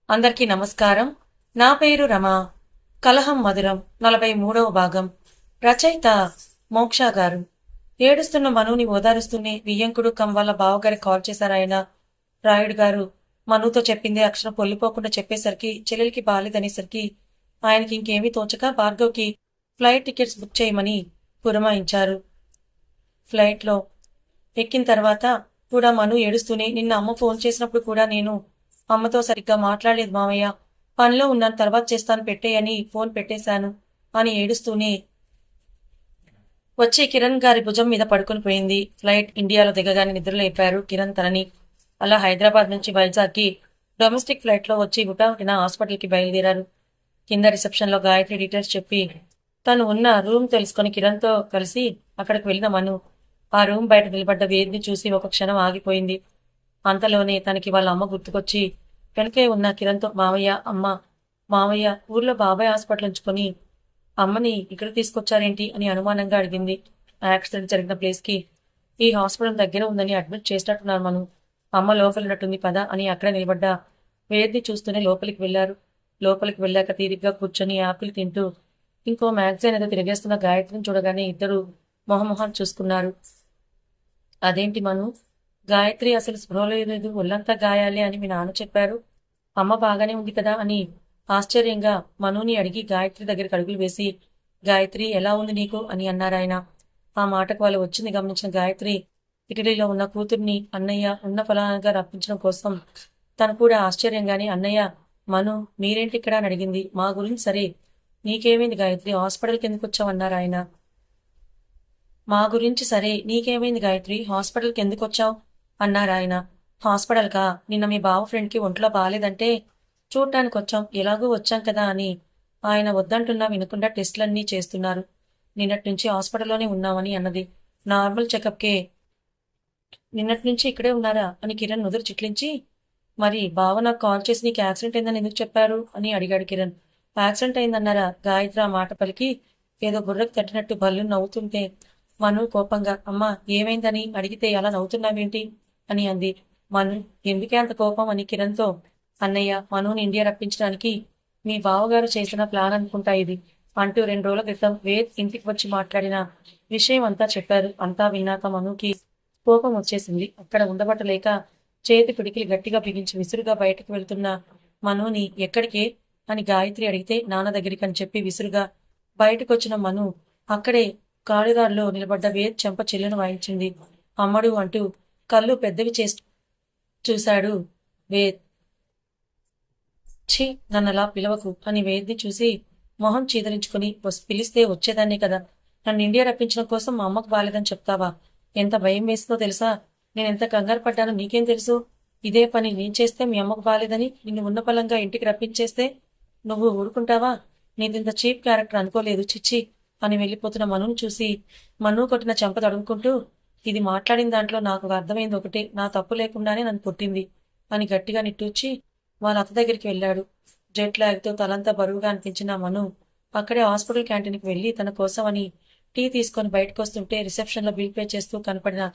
అందరికీ నమస్కారం. నా పేరు రమ. కలహం మధురం 43వ భాగం. రచయిత మోక్ష గారు. ఏడుస్తున్న మనుని ఓదారుస్తూనే వియ్యంకుడు వాళ్ళ బావగారికి కాల్ చేశారాయన. రాయుడు గారు మనుతో చెప్పిందే అక్షరం పొల్లిపోకుండా చెప్పేసరికి చెల్లెలికి బాలేదనేసరికి ఆయనకి ఇంకేమీ తోచక భార్గవ్కి ఫ్లైట్ టికెట్స్ బుక్ చేయమని పురమాయించారు. ఫ్లైట్లో ఎక్కిన తర్వాత కూడా మను ఏడుస్తూనే నిన్న అమ్మ ఫోన్ చేసినప్పుడు కూడా నేను అమ్మతో సరిగ్గా మాట్లాడలేదు మావయ్య, పనిలో ఉన్నాను, తర్వాత చేస్తాను పెట్టేయని ఫోన్ పెట్టేశాను అని ఏడుస్తూనే వచ్చి కిరణ్ గారి భుజం మీద పడుకుని పోయింది. ఫ్లైట్ ఇండియాలో దిగగానే నిద్రలేపారు కిరణ్ తనని. అలా హైదరాబాద్ నుంచి వైజాగ్కి డొమెస్టిక్ ఫ్లైట్లో వచ్చి హుటాహుటిన హాస్పిటల్కి బయలుదేరారు. కింద రిసెప్షన్లో గాయత్రి డీటెయిల్స్ చెప్పి తను ఉన్న రూమ్ తెలుసుకుని కిరణ్తో కలిసి అక్కడికి వెళ్ళిన మను ఆ రూమ్ బయట నిలబడ్డ వేదిని చూసి ఒక క్షణం ఆగిపోయింది. అంతలోనే తనకి వాళ్ళ అమ్మ గుర్తుకొచ్చి వెనకే ఉన్న కిరణ్తో మావయ్య ఊర్లో బాబాయ్ హాస్పిటల్ ఉంచుకొని అమ్మని ఇక్కడ తీసుకొచ్చారేంటి అని అనుమానంగా అడిగింది. యాక్సిడెంట్ జరిగిన ప్లేస్కి ఈ హాస్పిటల్ దగ్గర ఉందని అడ్మిట్ చేసినట్టున్నారు మను. అమ్మ లోపలినట్టుంది పద అని అక్కడ నిలబడ్డ వేదిని చూస్తూనే లోపలికి వెళ్లారు. లోపలికి వెళ్ళాక తీరిగ్గా కూర్చొని యాపిల్ తింటూ ఇంకో మ్యాగజైన్ ఏదో తిరిగేస్తున్న గాయత్రిని చూడగానే ఇద్దరు మొహమొహం చూసుకున్నారు. అదేంటి మను, గాయత్రి అసలు స్పృహలో లేదు, ఒళ్ళంతా గాయాలే అని మీ నాన్న చెప్పారు, అమ్మ బాగానే ఉంది కదా అని ఆశ్చర్యంగా మనుని అడిగి గాయత్రి దగ్గరికి అడుగులు వేసి గాయత్రి ఎలా ఉంది నీకు అని అన్నారాయన. ఆ మాటకు వాళ్ళు వచ్చింది గమనించిన గాయత్రి ఇటలీలో ఉన్న కూతుర్ని అన్నయ్య ఉన్న ఫలానాగా రప్పించడం కోసం తను కూడా ఆశ్చర్యంగానే అన్నయ్య మను మీరేంటి ఇక్కడ అని అడిగింది. మా గురించి సరే, నీకేమైంది గాయత్రి, హాస్పిటల్కి ఎందుకు వచ్చావన్నారాయన. మా గురించి సరే, నీకేమైంది గాయత్రి, హాస్పిటల్కి ఎందుకు వచ్చావు అన్నారాయన. హాస్పిటల్కా, నిన్న మీ బావ ఫ్రెండ్కి ఒంట్లో బాగాలేదంటే చూడటానికి వచ్చాం, ఎలాగూ వచ్చాం కదా అని ఆయన వద్దంటున్నా వినకుండా టెస్టులన్నీ చేస్తున్నారు. నిన్నటి నుంచి హాస్పిటల్లోనే ఉన్నామని అన్నది. నార్మల్ చెకప్కే. నిన్నటి నుంచి ఇక్కడే ఉన్నారా అని కిరణ్ నుదురు చిట్లించి మరి బావ నాకు కాల్ చేసి నీకు యాక్సిడెంట్ అయిందని ఎందుకు చెప్పారు అని అడిగాడు కిరణ్. యాక్సిడెంట్ అయిందన్నారా గాయత్రి ఆ మాట పలికి ఏదో బుర్రకు తట్టినట్టు బల్లు నవ్వుతుంటే మను కోపంగా అమ్మా ఏమైందని అడిగితే అలా నవ్వుతున్నావేంటి అని అంది. మను ఎందుకే అంత కోపం అని కిరణ్తో అన్నయ్య మనుని ఇండియా రప్పించడానికి మీ బావగారు చేసిన ప్లాన్ అనుకుంటా ఇది అంటూ 2 రోజుల క్రితం వేద్ ఇంటికి వచ్చి మాట్లాడిన విషయం అంతా చెప్పారు. అంతా విన్నాక మనుకి కోపం వచ్చేసింది. అక్కడ ఉండబట్టలేక చేతి పిడికిలు గట్టిగా బిగించి విసురుగా బయటకు వెళ్తున్న మనుని ఎక్కడికే అని గాయత్రి అడిగితే నాన్న దగ్గరికి అని చెప్పి విసురుగా బయటకొచ్చిన మను అక్కడే కారిడార్లో నిలబడ్డ వేద్ చెంప చెల్లెను వాయించింది. అమ్మడు అంటూ కళ్ళు పెద్దవి చేసి చూశాడు వేద్. ఛీ, నన్నలా పిలవకు అని వేద్ని చూసి మొహం చీదరించుకుని పిలిస్తే వచ్చేదాన్నే కదా, నన్ను ఇండియా రప్పించడం కోసం మా అమ్మకు బాలేదని చెప్తావా, ఎంత భయం వేసిందో తెలుసా, నేనెంత కంగారు పడ్డానో నీకేం తెలుసు, ఇదే పని నేను చేస్తే మీ అమ్మకు బాలేదని నిన్ను ఉన్న పలంగా ఇంటికి రప్పించేస్తే నువ్వు ఊరుకుంటావా, నీదింత చీప్ క్యారెక్టర్ అనుకోలేదు, చిచ్చి అని వెళ్ళిపోతున్న మనుని చూసి మను కొట్టిన చెంప తడుముకుంటూ ఇది మాట్లాడిన దాంట్లో నాకు అర్థమైంది ఒకటే, నా తప్పు లేకుండానే నన్ను కొట్టింది అని గట్టిగా నిట్టూర్చి వాళ్ళ అత్త దగ్గరికి వెళ్ళాడు. జెట్ లాగ్తో తలంతా బరువుగా అనిపించిన మను అక్కడే హాస్పిటల్ క్యాంటీన్కి వెళ్ళి తన కోసం అని టీ తీసుకొని బయటకు వస్తుంటే రిసెప్షన్లో బిల్ పే చేస్తూ కనపడిన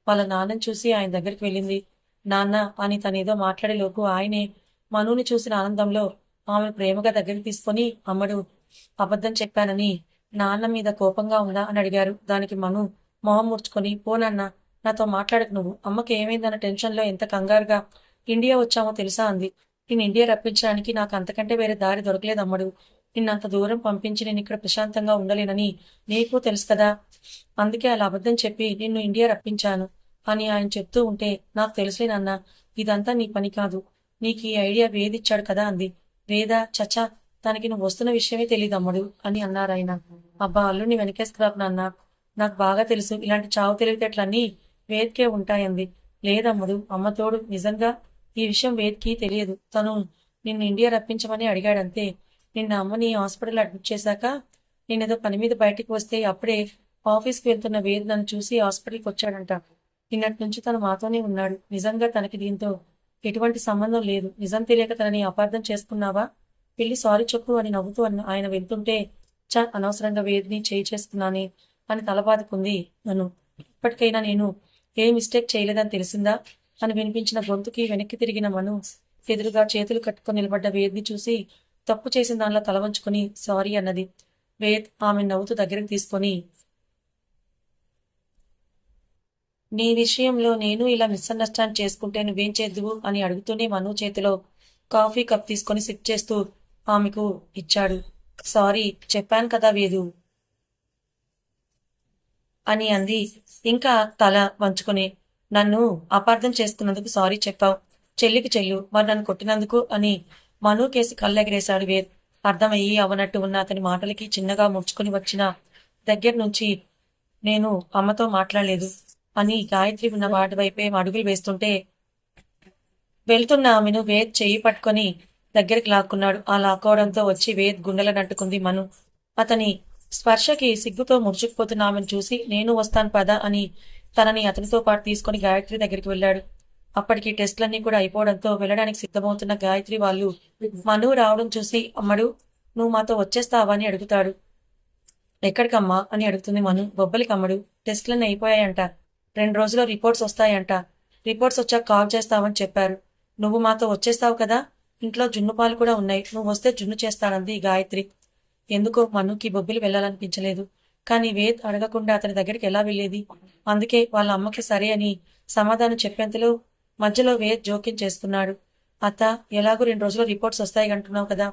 వాళ్ళ నాన్నని చూసి ఆయన దగ్గరికి వెళ్ళింది. నాన్న అని తనేదో మాట్లాడేలోపు ఆయనే మనుని చూసిన ఆనందంలో ఆమెను ప్రేమగా దగ్గరికి తీసుకొని అమ్మడు అబద్ధం చెప్పానని నాన్న మీద కోపంగా ఉందా అని అడిగారు. దానికి మను మొహం ముడుచుకొని పోనన్న నాతో మాట్లాడకు, నువ్వు అమ్మకి ఏమైందన్న టెన్షన్లో ఎంత కంగారుగా ఇండియా వచ్చామో తెలుసా అంది. నేను ఇండియా రప్పించడానికి నాకు అంతకంటే వేరే దారి దొరకలేదు అమ్మడు, నిన్నంత దూరం పంపించి నేను ఇక్కడ ప్రశాంతంగా ఉండలేనని నీకు తెలుసు కదా, అందుకే అలా అబద్ధం చెప్పి నిన్ను ఇండియా రప్పించాను అని ఆయన చెప్తూ ఉంటే నాకు తెలుసులేనన్నా, ఇదంతా నీ పని కాదు, నీకు ఈ ఐడియా వేదిచ్చాడు కదా అంది. వేదా చచ్చా, తనకి నువ్వు వస్తున్న విషయమే తెలియదు అమ్మడు అని అన్నారాయన. అబ్బా అల్లుని వెనకేసుకురాకు నాన్న, నాకు బాగా తెలుసు ఇలాంటి చావు తెలివితేటలన్నీ వేద్కే ఉంటాయంది. లేదమ్ముడు, అమ్మ తోడు, నిజంగా ఈ విషయం వేద్కి తెలియదు, తను నిన్ను ఇండియా రప్పించమని అడిగాడంతే. నిన్న అమ్మని హాస్పిటల్ అడ్మిట్ చేశాక నేనేదో పని మీద బయటికి వస్తే అప్పుడే ఆఫీస్కి వెళ్తున్న వేద్ నన్ను చూసి హాస్పిటల్కి వచ్చాడంట. నిన్నటి నుంచి తను మాతోనే ఉన్నాడు. నిజంగా తనకి దీంతో ఎటువంటి సంబంధం లేదు, నిజం తెలియక తనని అపార్థం చేసుకున్నావా, వెళ్ళి సారీ చెప్పు అని నవ్వుతూ ఆయన వెళ్తుంటే అనవసరంగా వేద్ని చేయి చేసుకున్నానే అని తలబాదుకుంది నన్ను. ఇప్పటికైనా నేను ఏ మిస్టేక్ చేయలేదని తెలిసిందా అని వినిపించిన గొంతుకి వెనక్కి తిరిగిన మను ఎదురుగా చేతులు కట్టుకొని నిలబడ్డ వేద్ని చూసి తప్పు చేసిన దానిలో తల వంచుకొని సారీ అన్నది. వేద్ ఆమె నవ్వుతూ దగ్గరికి తీసుకొని, నీ విషయంలో నేను ఇలా మిస్అండర్స్టాండ్ చేసుకుంటే నువ్వేం చేద్దువు అని అడుగుతూనే మను చేతిలో కాఫీ కప్ తీసుకొని సిప్ చేస్తూ ఆమెకు ఇచ్చాడు. సారీ చెప్పాను కదా వేదు అని అంది. ఇంకా తల వంచుకొని, నన్ను అపార్థం చేసుకున్నందుకు సారీ చెప్పావు. చెల్లికి చెల్లు, మరి నన్ను కొట్టినందుకు అని మను కేసి కళ్ళెగరేశాడు వేద్. అర్థమయ్యి అవనట్టు ఉన్న అతని మాటలకి చిన్నగా ముడుచుకుని వచ్చిన దగ్గర నుంచి నేను అమ్మతో మాట్లాడలేదు అని గాయత్రి ఉన్న వాటి వైపే అడుగులు వేస్తుంటే వెళ్తున్న ఆమెను వేద్ చెయ్యి పట్టుకొని దగ్గరికి లాక్కున్నాడు. ఆ లాక్కోవడంతో వచ్చి వేద్ గుండెలనంటుకుంది మను. అతని స్పర్శకి సిగ్గుతో ముడుచుకుపోతున్న ఆమెను చూసి నేను వస్తాను పదా అని తనని అతనితో పాటు తీసుకుని గాయత్రి దగ్గరికి వెళ్ళాడు. అప్పటికి టెస్టులన్నీ కూడా అయిపోవడంతో వెళ్ళడానికి సిద్ధమవుతున్న గాయత్రి వాళ్ళు మను రావడం చూసి అమ్మడు నువ్వు మాతో వచ్చేస్తావా అని అడుగుతాడు. ఎక్కడికమ్మా అని అడుగుతుంది మను. బొబ్బలికి అమ్మడు, టెస్టులన్నీ అయిపోయాయంట, 2 రోజుల్లో రిపోర్ట్స్ వస్తాయంట, రిపోర్ట్స్ వచ్చాక కాల్ చేస్తావని చెప్పారు. నువ్వు మాతో వచ్చేస్తావు కదా, ఇంట్లో జున్ను పాలు కూడా ఉన్నాయి, నువ్వు వస్తే జున్ను చేస్తానంది గాయత్రి. ఎందుకో మనుకి బొబ్బిలి వెళ్ళాలనిపించలేదు. కానీ వేద్ అడగకుండా అతని దగ్గరికి ఎలా వెళ్ళేది? అందుకే వాళ్ళ అమ్మకి సరే అని సమాధానం చెప్పేంతలో మధ్యలో వేద్ జోక్యం చేసుకున్నాడు. అత్త, ఎలాగో 2 రోజుల్లో రిపోర్ట్స్ వస్తాయి అంటున్నావు కదా,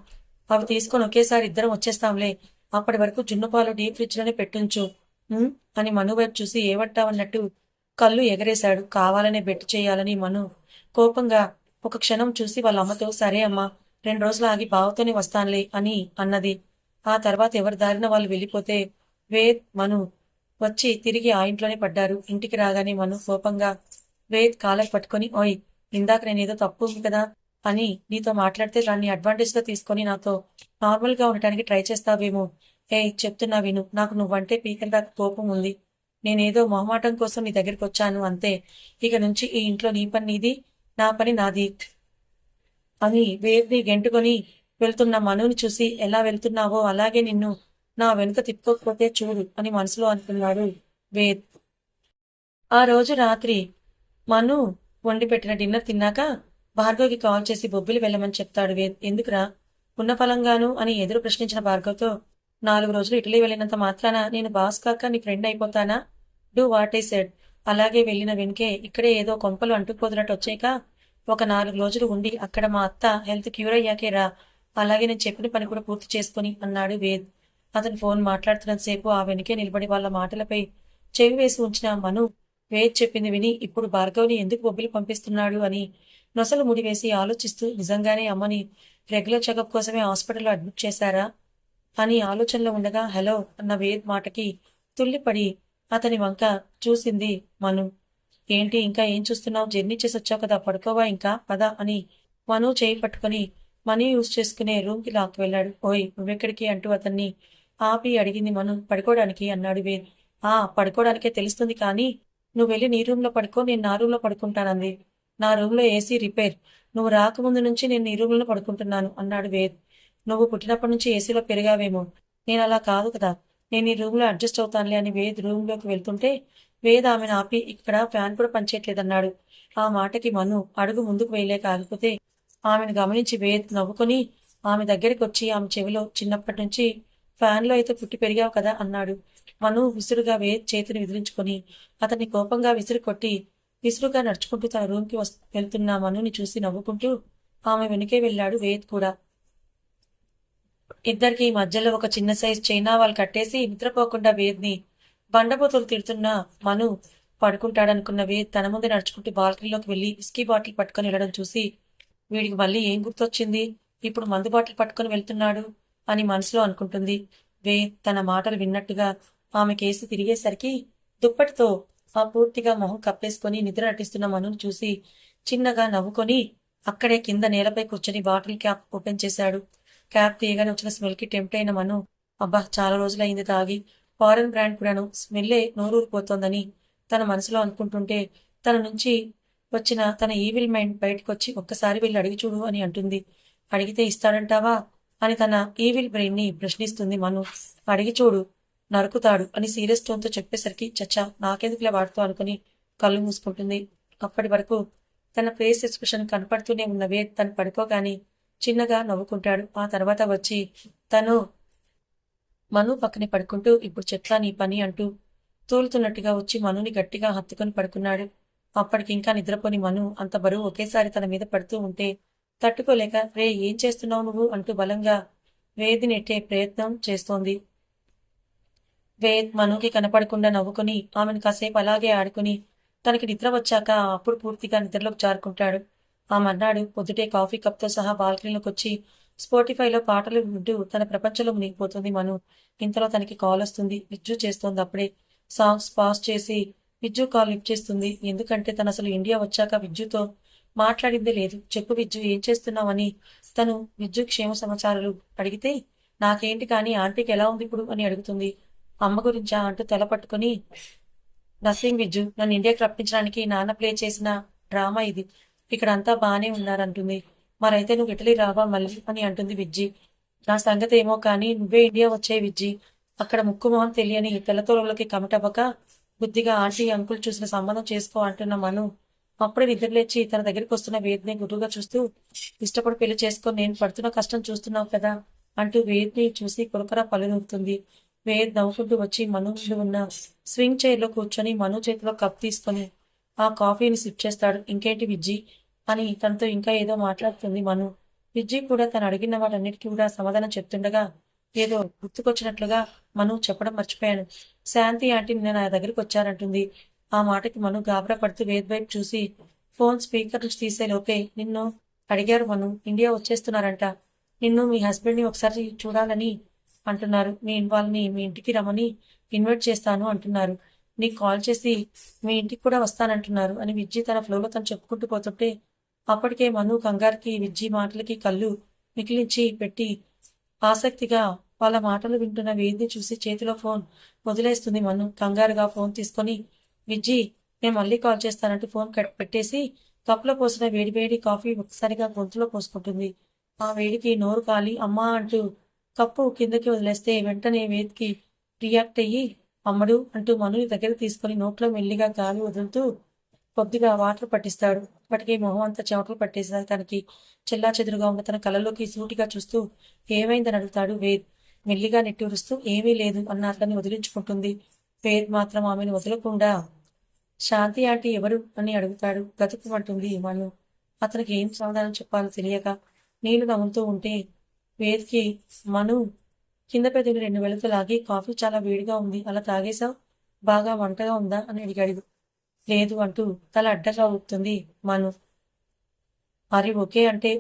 అవి తీసుకొని ఒకేసారి ఇద్దరం వచ్చేస్తాంలే, అప్పటి వరకు జున్ను పాలు డీప్ ఫ్రిడ్జ్ లోనే పెట్టుంచు అని మను వైపు చూసి ఏమంటావన్నట్టు కళ్ళు ఎగరేశాడు. కావాలనే బెట్టు చేయాలని మను కోపంగా ఒక క్షణం చూసి వాళ్ళ అమ్మతో సరే అమ్మా 2 రోజులు ఆగి బావతోనే వస్తానులే అని అన్నది. ఆ తర్వాత ఎవరి దారిన వాళ్ళు వెళ్ళిపోతే వేద్ మను వచ్చి తిరిగి ఆ ఇంట్లోనే పడ్డారు. ఇంటికి రాగానే మను కోపంగా వేద్ కాలర్ పట్టుకొని, ఓయ్ ఇందాక నేనేదో తప్పు ఉంది కదా అని నీతో మాట్లాడితే దాన్ని అడ్వాంటేజ్ గా తీసుకొని నాతో నార్మల్ గా ఉండటానికి ట్రై చేస్తావేమో. చెప్తున్నా విను, నాకు నువ్వంటే పీకల దాకా కోపం ఉంది. నేనేదో మొహమాటం కోసం నీ దగ్గరికి వచ్చాను అంతే. ఇక నుంచి ఈ ఇంట్లో నీ పని నీది, నా పని నాది అని వేద్ని గెంటుకొని వెళ్తున్న మనుని చూసి ఎలా వెళ్తున్నావో అలాగే నిన్ను నా వెనుక తిప్పుకోకపోతే చూడు అని మనసులో అనుకున్నాడు వేద్. ఆ రోజు రాత్రి మను వండి పెట్టిన డిన్నర్ తిన్నాక భార్గవ్కి కాల్ చేసి బొబ్బిలి వెళ్ళమని చెప్తాడు వేద్. ఎందుకురా, ఉన్న ఫలంగాను అని ఎదురు ప్రశ్నించిన భార్గవ్తో, 4 రోజులు ఇటలీ వెళ్ళినంత మాత్రాన నేను బాస్ కాక నీ ఫ్రెండ్ అయిపోతానా? Do what I said. అలాగే వెళ్ళిన వెనుకే ఇక్కడే ఏదో కొంపలు అంటుకుపోతున్నట్టు వచ్చాక ఒక 4 రోజులు ఉండి అక్కడ మా అత్త హెల్త్ క్యూర్ అయ్యాకే రా, అలాగే నేను చెప్పిన పని కూడా పూర్తి చేసుకుని అన్నాడు వేద్. అతను ఫోన్ మాట్లాడుతున్నంతసేపు ఆ వెనుకే నిలబడి వాళ్ళ మాటలపై చెవి వేసి ఉంచిన మను వేద్ చెప్పింది విని ఇప్పుడు భార్గవ్ని ఎందుకు బొబ్బిలి పంపిస్తున్నాడు అని నొసలు ముడివేసి ఆలోచిస్తూ, నిజంగానే అమ్మని రెగ్యులర్ చెకప్ కోసమే హాస్పిటల్లో అడ్మిట్ చేశారా అని ఆలోచనలో ఉండగా హలో అన్న వేద్ మాటకి తుల్లిపడి అతని వంక చూసింది మను. ఏంటి ఇంకా ఏం చూస్తున్నావు, జర్నీ చేసి వచ్చావు కదా, పడుకోవా ఇంకా పద అని మను చేయి పట్టుకుని మనీ యూజ్ చేసుకునే రూమ్కి లాక్కు వెళ్ళాడు. ఓయ్ నువ్వెక్కడికి అంటూ అతన్ని ఆపి అడిగింది మను. పడుకోవడానికి అన్నాడు వేద్. పడుకోవడానికే తెలుస్తుంది కానీ నువ్వు వెళ్ళి నీ రూమ్లో పడుకో, నేను నా రూమ్లో పడుకుంటానంది. నా రూమ్లో ఏసీ రిపేర్, నువ్వు రాకముందు నుంచి నేను నీ రూమ్లో పడుకుంటున్నాను అన్నాడు వేద్. నువ్వు పుట్టినప్పటి నుంచి ఏసీలో పెరిగావేమో, నేను అలా కాదు కదా, నేను ఈ రూమ్లో అడ్జస్ట్ అవుతానులే అని వేద్ రూమ్లోకి వెళ్తుంటే వేద్ ఆమెను ఆపి ఇక్కడ ఫ్యాన్ కూడా పనిచేయట్లేదన్నాడు. ఆ మాటకి మను అడుగు ముందుకు వేయలేక ఆగిపోతే ఆమెను గమనించి వేద్ నవ్వుకొని ఆమె దగ్గరికి వచ్చి ఆమె చెవిలో చిన్నప్పటి నుంచి ఫ్యాన్లో అయితే పుట్టి పెరిగావు కదా అన్నాడు. మను విసురుగా వేద్ చేతిని విదిలించుకొని అతన్ని కోపంగా విసిరి కొట్టి విసురుగా నడుచుకుంటూ తన రూమ్కి వెళ్తున్న మనుని చూసి నవ్వుకుంటూ ఆమె వెనుకే వెళ్ళాడు వేద్ కూడా. ఇద్దరికి మధ్యలో ఒక చిన్న సైజ్ చైనా వాళ్ళు కట్టేసి నిద్రపోకుండా వేద్ని బండబోతులు తిడుతున్న మను పడుకుంటాడనుకున్న వేద్ తన ముందే నడుచుకుంటూ బాల్కనీలోకి వెళ్లి విస్కీ బాటిల్ పట్టుకుని వెళ్ళడం చూసి వీడికి మళ్ళీ ఏం గుర్తొచ్చింది, ఇప్పుడు మందు బాటిల్ పట్టుకుని వెళ్తున్నాడు అని మనసులో అనుకుంటుంది. వేద్ తన మాటలు విన్నట్టుగా ఆమె కేసు తిరిగేసరికి దుప్పటితో పూర్తిగా మొహం కప్పేసుకుని నిద్ర నటిస్తున్న మనుని చూసి చిన్నగా నవ్వుకొని అక్కడే కింద నేలపై కూర్చొని బాటిల్ క్యాప్ ఓపెన్ చేశాడు. క్యాప్ తీయగానే వచ్చిన స్మెల్కి టెంప్ట్ అయిన మను, అబ్బా చాలా రోజులైంది తాగి, ఫారెన్ బ్రాండ్ కూడాను, స్మెల్లే నోరూరిపోతోందని తన మనసులో అనుకుంటుంటే తన నుంచి వచ్చిన తన ఈవిల్ మైండ్ బయటకొచ్చి ఒక్కసారి వెళ్ళి అడిగి చూడు అని అంటుంది. అడిగితే ఇస్తాడంటావా అని తన ఈవిల్ బ్రెయిన్ ని ప్రశ్నిస్తుంది మను. అడిగి చూడు, నరుకుతాడు అని సీరియస్ టోన్తో చెప్పేసరికి చచ్చా నాకెందుకులే వాడుతూ అనుకుని కళ్ళు మూసుకుంటుంది. అప్పటి వరకు తన ఫేస్ ఎక్స్ప్రెషన్ కనపడుతూనే ఉన్న వేద్ తను పడుకోగాని చిన్నగా నవ్వుకుంటాడు. ఆ తర్వాత వచ్చి తను మను పక్కనే పడుకుంటూ ఇప్పుడు చెప్తా నీ పని అంటూ తూలుతున్నట్టుగా వచ్చి మనుని గట్టిగా హత్తుకొని పడుకున్నాడు. అప్పటికి ఇంకా నిద్రపోని మను అంత బరువు ఒకేసారి తన మీద పడుతూ ఉంటే తట్టుకోలేక రే ఏం చేస్తున్నావు నువ్వు అంటూ బలంగా వేది నెట్టే ప్రయత్నం చేస్తోంది. వేద్ మనుకి కనపడకుండా నవ్వుకుని ఆమెను కాసేపు అలాగే ఆడుకుని తనకి నిద్ర వచ్చాక అప్పుడు పూర్తిగా నిద్రలోకి జారుకుంటాడు. ఆ మర్నాడు పొద్దుటే కాఫీ కప్తో సహా బాల్కనీలోకి వచ్చి స్పాటిఫైలో పాటలు వింటూ తన ప్రపంచంలో మునిగిపోతుంది మను. ఇంతలో తనకి కాల్ వస్తుంది. విజ్జు చేస్తోంది అప్పుడే. సాంగ్స్ పాస్ చేసి విజ్జు కాల్ లిఫ్ట్ చేస్తుంది. ఎందుకంటే తను అసలు ఇండియా వచ్చాక విజ్జుతో మాట్లాడిందే లేదు. చెప్పు విజ్జు ఏం చేస్తున్నావని తను విజ్జు క్షేమ సమాచారాలు అడిగితే నాకేంటి కానీ ఆంటీకి ఎలా ఉంది ఇప్పుడు అని అడుగుతుంది. అమ్మ గురించా అంటూ తల పట్టుకుని నథింగ్ విజ్జు, నన్ను ఇండియాకి రప్పించడానికి నాన్న ప్లే చేసిన డ్రామా ఇది. ఇక్కడ అంతా బాగానే ఉన్నారంటుంది. మరైతే నువ్వు ఇటలీ రావా మళ్ళీ అని అంటుంది విజ్జి. నా సంగతి ఏమో కానీ నువ్వే ఇండియా వచ్చే విజ్జి. అక్కడ ముక్కు మొహం తెలియని తెల్లతోరలోకి కమిట్ అవ్వక బుద్ధిగా ఆంటీ అంకుల్ చూసిన సంబంధం చేసుకో అంటున్న మను అప్పుడే నిద్రలేచి తన దగ్గరికి వస్తున్న వేద్ని గురువుగా చూస్తూ ఇష్టపడి పెళ్లి చేసుకొని నేను పడుతున్న కష్టం చూస్తున్నావు కదా అంటూ వేద్ని చూసి కొరకరా పళ్ళు నూరుతుంది. వేద్ నవ్వుకుంటూ వచ్చి మను ముందు ఉన్న స్వింగ్ చైర్లో కూర్చొని మను చేతిలో కప్ తీసుకొని ఆ కాఫీని సిప్ చేస్తాడు. ఇంకేంటి విజ్జి అని తనతో ఇంకా ఏదో మాట్లాడుతుంది మను. విజ్జి కూడా తను అడిగిన వాటన్నిటికీ కూడా సమాధానం చెప్తుండగా ఏదో గుర్తుకొచ్చినట్లుగా మను చెప్పడం మర్చిపోయాను. శాంతి ఆంటీ నిన్న నా దగ్గరికి వచ్చారంటుంది. ఆ మాటకి మను గాబరా పడుతూ వేద్ వైపు చూసి ఫోన్ స్పీకర్ నుంచి తీసే లోపే నిన్ను అడిగారు మను, ఇండియా వచ్చేస్తున్నారంట. నిన్ను మీ హస్బెండ్ని ఒకసారి చూడాలని అంటున్నారు. వాళ్ళని మీ ఇంటికి రమ్మని ఇన్వైట్ చేస్తాను అంటున్నారు. నీకు కాల్ చేసి మీ ఇంటికి కూడా వస్తానంటున్నారు అని విజ్జి తన ఫ్లోలో తను చెప్పుకుంటూ పోతుంటే అప్పటికే మను కంగారుకి విజ్జి మాటలకి కళ్ళు మిగిలించి పెట్టి ఆసక్తిగా వాళ్ళ మాటలు వింటున్న వేదిని చూసి చేతిలో ఫోన్ వదిలేస్తుంది మను. కంగారుగా ఫోన్ తీసుకొని విజ్జి నేను మళ్ళీ కాల్ చేస్తానంటూ ఫోన్ పెట్టేసి కప్లో పోసిన వేడివేడి కాఫీ ఒకసారిగా గొంతులో పోసుకుంటుంది. ఆ వేడికి నోరు కాలి అమ్మా అంటూ కప్పు కిందకి వదిలేస్తే వెంటనే వేద్కి రియాక్ట్ అయ్యి అమ్మడు అంటూ మనుని దగ్గర తీసుకుని నోట్లో మెల్లిగా గాలి వదులుతూ కొద్దిగా వాటర్ పట్టిస్తాడు. ఇప్పటికీ మొహం అంతా చెమటలు పట్టేసారు. తనకి చెల్లా చెదురుగా ఉన్న తన కళ్ళలోకి సూటిగా చూస్తూ ఏమైందని అడుగుతాడు వేద్. మెల్లిగా నెట్టూరుస్తూ ఏమీ లేదు అన్న అతన్ని వదిలించుకుంటుంది. వేద్ మాత్రం ఆమెను వదలకుండా శాంతి ఆంటీ ఎవరు అని అడుగుతాడు. గతుకుమంటుంది మను. అతనికి ఏం సమాధానం చెప్పాలో తెలియక నీళ్లు నవ్వుతూ ఉంటే వేద్కి మను కింద పెద్దవి 2 వెళుతూ లాగి కాఫీ చాలా వేడిగా ఉంది, అలా తాగేశావు, బాగా వంటగా ఉందా అని అడిగాడు. లేదు అంటూ తల అడ్డగా ఊపుతుంది మను. మరి ఓకే అంటే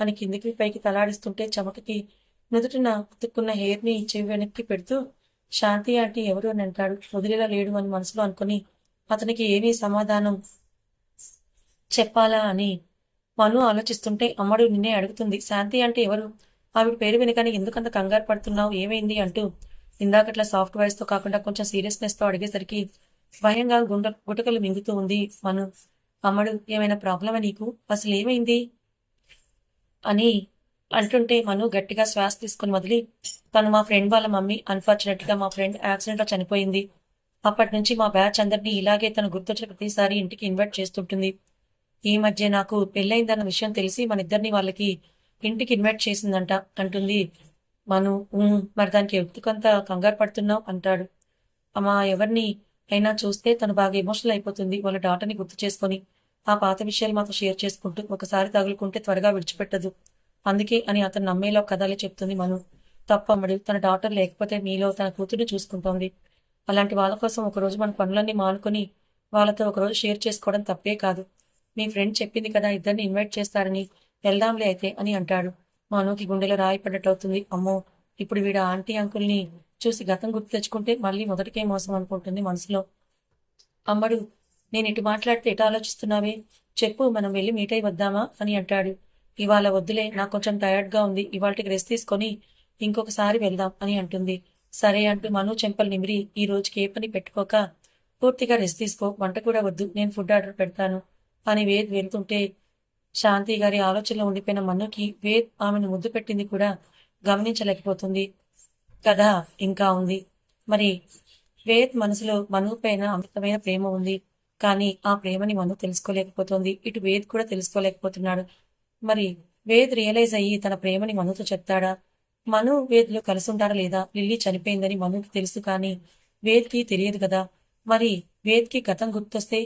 అని కిందికి పైకి తలాడిస్తుంటే చెమటకి నుదుటిన ఉతుక్కున్న హెయిర్ని చెవి వెనక్కి పెడుతూ శాంతి ఆంటీ ఎవరు అని అంటాడు. వదిలేలా లేడు అని మనసులో అనుకుని అతనికి ఏమీ సమాధానం చెప్పాలా అని మను ఆలోచిస్తుంటే అమ్మడు నిన్నే అడుగుతుంది. శాంతి అంటే ఎవరు? ఆవిడ పేరు వినగానే ఎందుకంత కంగారు పడుతున్నావు, ఏమైంది అంటూ ఇందాకట్లా సాఫ్ట్ వాయిస్తో కాకుండా కొంచెం సీరియస్నెస్తో అడిగేసరికి భయంగా గుటకలు మింగుతూ ఉంది మను. అమ్మడు ఏమైనా ప్రాబ్లమా నీకు, అసలు ఏమైంది అని అంటుంటే మను గట్టిగా శ్వాస తీసుకుని వదిలి తను మా ఫ్రెండ్ వాళ్ళ మమ్మీ, అన్ఫార్చునేట్గా మా ఫ్రెండ్ యాక్సిడెంట్లో చనిపోయింది. అప్పటి నుంచి మా బ్యాచ్ అందరినీ ఇలాగే తను గుర్తొచ్చిన ప్రతిసారి ఇంటికి ఇన్వైట్ చేస్తుంటుంది. ఈ మధ్య నాకు పెళ్ళయిందన్న విషయం తెలిసి మన ఇద్దరిని వాళ్ళకి ఇంటికి ఇన్వైట్ చేసిందంట అంటుంది మను. మరి దానికి ఎందుకంత కంగారు పడుతున్నావు అంటాడు. అమ్మా ఎవరిని అయినా చూస్తే తను బాగా ఎమోషనల్ అయిపోతుంది. వాళ్ళ డాటర్ని గుర్తు చేసుకొని ఆ పాత విషయాలు మాతో షేర్ చేసుకుంటూ ఒకసారి తగులుకుంటే త్వరగా విడిచిపెట్టదు. అందుకే అని అతను నమ్మేలా కథలే చెప్తుంది మను. తప్పమ్మడు, తన డాటర్ లేకపోతే మీలో తన కూతుర్ని చూసుకుంటోంది. అలాంటి వాళ్ళ కోసం ఒకరోజు మన పనులన్నీ మానుకొని వాళ్ళతో ఒకరోజు షేర్ చేసుకోవడం తప్పే కాదు. మీ ఫ్రెండ్ చెప్పింది కదా ఇద్దరిని ఇన్వైట్ చేస్తారని, వెళ్దాంలే అయితే అని అంటాడు. మనుకి గుండెలో రాయి పడ్డట్టు అవుతుంది. అమ్మో, ఇప్పుడు వీడు ఆంటీ అంకుల్ని చూసి గతం గుర్తు తెచ్చుకుంటే మళ్ళీ మొదటికే మోసం అనుకుంటుంది మనసులో. అమ్మడు, నేను ఇటు మాట్లాడితే ఎటు ఆలోచిస్తున్నావే, చెప్పు, మనం వెళ్ళి మీట్ అయి వద్దామా అని అంటాడు. ఇవాళ వద్దులే, నాకు కొంచెం టయర్డ్గా ఉంది, ఇవాళకి రెస్ట్ తీసుకొని ఇంకొకసారి వెళ్దాం అని అంటుంది. సరే అంటూ మను చెంపలు నిమిరి ఈ రోజుకి ఏ పని పెట్టుకోక పూర్తిగా రెస్ట్ తీసుకో, వంట కూడా వద్దు, నేను ఫుడ్ ఆర్డర్ పెడతాను అని వేద్ వెళ్తుంటే శాంతి గారి ఆలోచనలో ఉండిపోయిన మనుకి వేద్ ఆమెను ముద్దు పెట్టింది కూడా గమనించలేకపోతుంది. కథ ఇంకా ఉంది. మరి వేద్ మనసులో మను పైన అమృతమైన ప్రేమ ఉంది. కానీ ఆ ప్రేమని మను తెలుసుకోలేకపోతోంది. ఇటు వేద్ కూడా తెలుసుకోలేకపోతున్నాడు. మరి వేద్ రియలైజ్ అయ్యి తన ప్రేమని మనుతో చెప్తాడా? మను వేద్లు కలిసుంటారా లేదా? లిల్లీ చనిపోయిందని మనుకి తెలుసు కానీ వేద్కి తెలియదు కదా. మరి వేద్కి గతం గుర్తొస్తే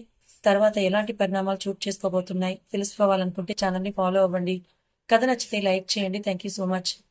తర్వాత ఎలాంటి పరిణామాలు చోటు చేసుకోబోతున్నాయి తెలుసుకోవాలనుకుంటే ఛానల్ని ఫాలో అవ్వండి. కథ నచ్చితే లైక్ చేయండి. Thank you so much.